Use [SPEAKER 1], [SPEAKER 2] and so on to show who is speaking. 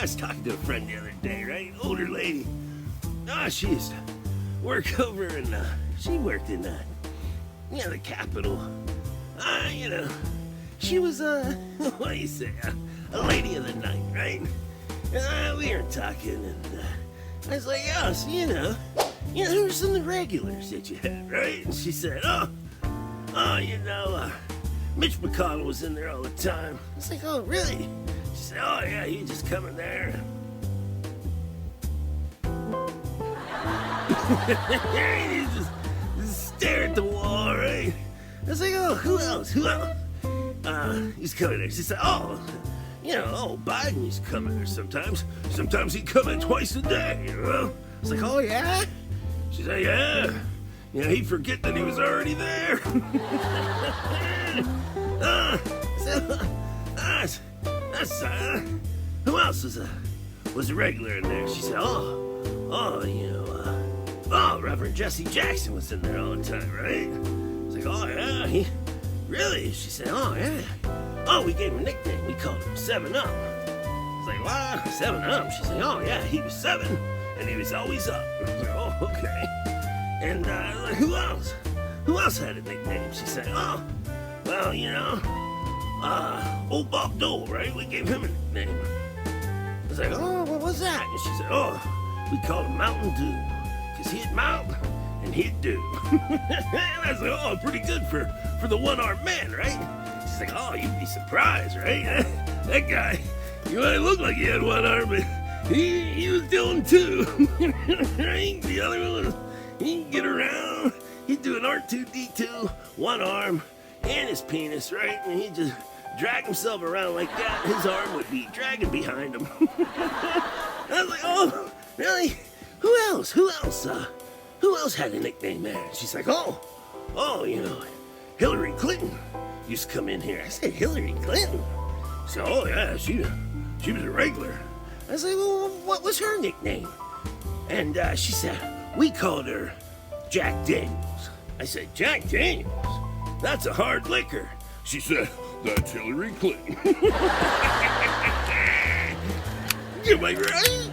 [SPEAKER 1] was talking to a friend the other day, right? Older lady. She used to work over in, she worked in, the Capitol. She was, what do you say, a lady of the night, right? We were talking, and I was like, oh, so who are some of the regulars that you had, right? And she said, Mitch McConnell was in there all the time. I was like, oh, really? She said, oh, yeah, he just come in there. He just stare at the wall, right? I was like, oh, who else? He's coming there. She said, Biden used to come in there sometimes. Sometimes he'd come in twice a day, I was like, oh, yeah? She said, yeah. He'd forget that he was already there. Who else was a regular in there? She said, Reverend Jesse Jackson was in there all the time, right? I was like, oh, yeah, really? She said, oh, yeah. Oh, we gave him a nickname. We called him 7 Up. I was like, what? 7 Up? She said, oh, yeah, he was 7, and he was always up. I was like, oh, okay. And like, who else? Who else had a nickname? She said, old Bob Dole, right? We gave him a nickname. I was like, oh, what was that? And she said, oh, we called him Mountain Dew, because he'd mount and he'd do. And I was like, oh, pretty good for the one-armed man, right? She's like, oh, you'd be surprised, right? That guy, you might look like he had one arm, but he was doing two. Right? The other one, he can get around. He'd do an R2-D2, one arm, and his penis, right? And he'd just drag himself around like that. His arm would be dragging behind him. I was like, oh, really? Who else? Who else had a nickname, man? She's like, Hillary Clinton used to come in here. I said, Hillary Clinton? She said, oh, yeah, she was a regular. I was like, well, what was her nickname? And she said, we called her Jack Daniels. I said, Jack Daniels? That's a hard liquor. She said, that's Hillary Clinton. Am I right?